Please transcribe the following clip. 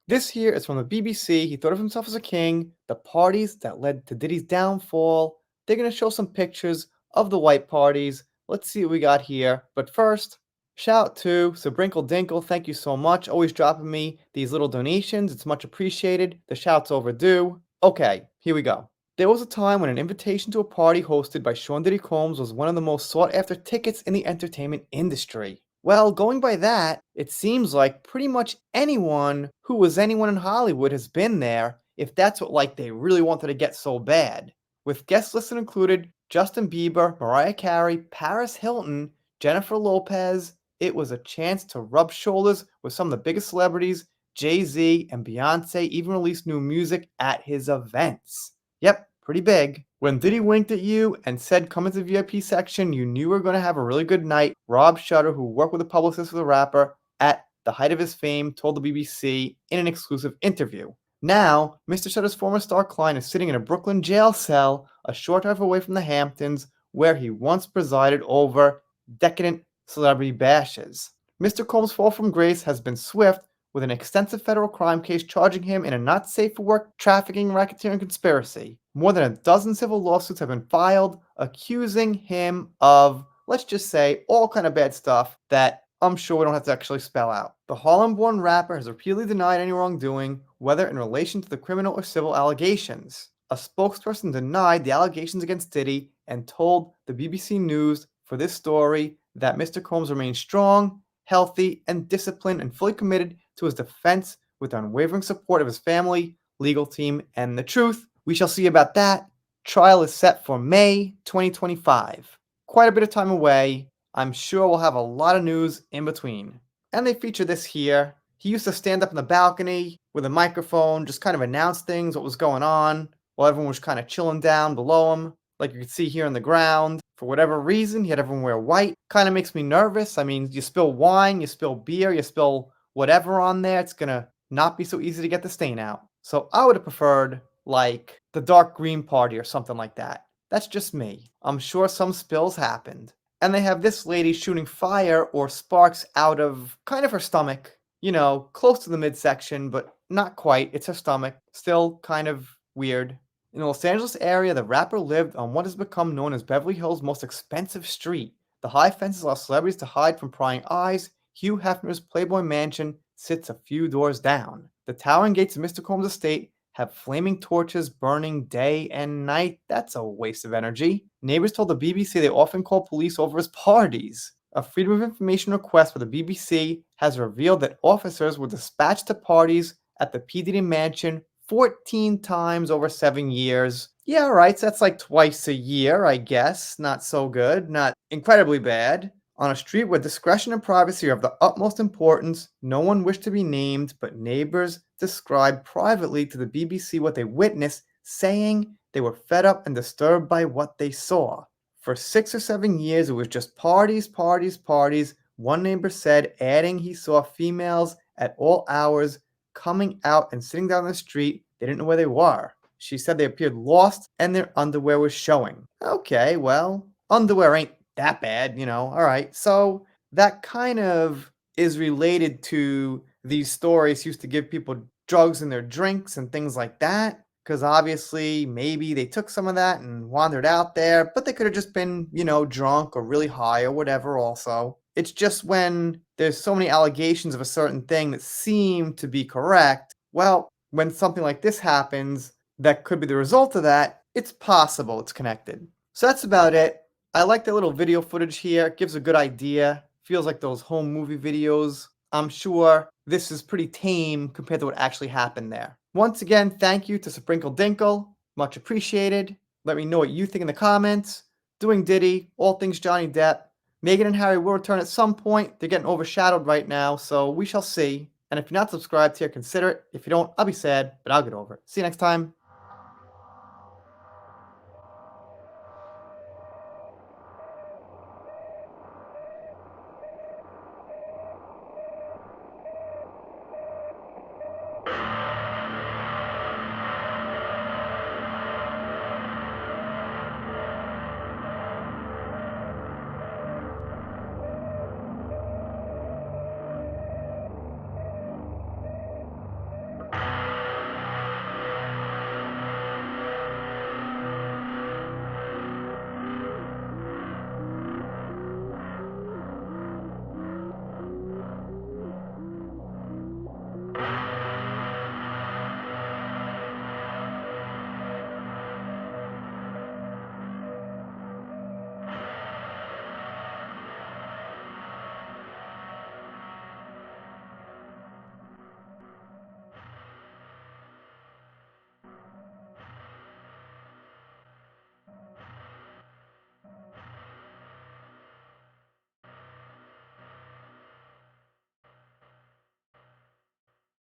This here is from the BBC. He thought of himself as a king, the parties that led to Diddy's downfall. They're going to show some pictures of the white parties. Let's see what we got here. But first, shout out to Sabrinkle Dinkle. Thank you so much. Always dropping me these little donations. It's much appreciated. The shout's overdue. Okay, here we go. There was a time when an invitation to a party hosted by Diddy Combs was one of the most sought after tickets in the entertainment industry. Well, going by that, it seems like pretty much anyone who was anyone in Hollywood has been there if that's what they really wanted to get so bad. With guest lists included Justin Bieber, Mariah Carey, Paris Hilton, Jennifer Lopez. It was a chance to rub shoulders with some of the biggest celebrities. Jay-Z and Beyonce even released new music at his events. Yep, pretty big. When Diddy winked at you and said come into the VIP section, you knew you were going to have a really good night. Rob Shutter, who worked with a publicist for the rapper at the height of his fame, told the BBC in an exclusive interview. Now, Mr. Shutter's former star client is sitting in a Brooklyn jail cell a short drive away from the Hamptons, where he once presided over decadent celebrity bashes. Mr. Combs' fall from grace has been swift, with an extensive federal crime case charging him in a not safe for work trafficking, racketeering conspiracy. More than a dozen civil lawsuits have been filed accusing him of, let's just say, all kind of bad stuff that I'm sure we don't have to actually spell out. The Harlem-born rapper has repeatedly denied any wrongdoing, whether in relation to the criminal or civil allegations. A spokesperson denied the allegations against Diddy and told the BBC News for this story that Mr. Combs remains strong, healthy, and disciplined and fully committed to his defense with unwavering support of his family, legal team, and the truth. We shall see about that. Trial is set for May 2025. Quite a bit of time away. I'm sure we'll have a lot of news in between. And they feature this here. He used to stand up in the balcony with a microphone, just kind of announce things, what was going on, while everyone was kind of chilling down below him, like you can see here on the ground. For whatever reason, he had everyone wear white. Kind of makes me nervous. I mean, you spill wine, you spill beer, you spill whatever on there, it's gonna not be so easy to get the stain out. So I would have preferred, like, the dark green party or something like that. That's just me. I'm sure some spills happened. And they have this lady shooting fire or sparks out of kind of her stomach. You know, close to the midsection, but not quite. It's her stomach. Still kind of weird. In the Los Angeles area, the rapper lived on what has become known as Beverly Hills' most expensive street. The high fences allow celebrities to hide from prying eyes. Hugh Hefner's Playboy Mansion sits a few doors down. The towering gates of Mr. Combs' estate have flaming torches burning day and night. That's a waste of energy. Neighbors told the BBC they often call police over his parties. A Freedom of Information request for the BBC has revealed that officers were dispatched to parties at the P. Diddy Mansion 14 times over 7 years. Yeah, right, so that's like twice a year, I guess. Not so good, not incredibly bad. On a street where discretion and privacy are of the utmost importance, no one wished to be named, but neighbors described privately to the BBC what they witnessed, saying they were fed up and disturbed by what they saw. For 6 or 7 years, it was just parties, parties, parties, one neighbor said, adding he saw females at all hours coming out and sitting down the street. They didn't know where they were. She said they appeared lost and their underwear was showing. Okay, well, underwear ain't that bad, you know. All right, so that kind of is related to these stories used to give people drugs in their drinks and things like that, because obviously maybe they took some of that and wandered out there, but they could have just been, you know, drunk or really high or whatever also. It's just when there's so many allegations of a certain thing that seem to be correct, well, when something like this happens that could be the result of that, it's possible it's connected. So that's about it. I like the little video footage here. It gives a good idea. Feels like those home movie videos. I'm sure this is pretty tame compared to what actually happened there. Once again, thank you to Sprinkle Dinkle. Much appreciated. Let me know what you think in the comments. Doing Diddy, all things Johnny Depp. Meghan and Harry will return at some point. They're getting overshadowed right now, so we shall see. And if you're not subscribed here, consider it. If you don't, I'll be sad, but I'll get over it. See you next time.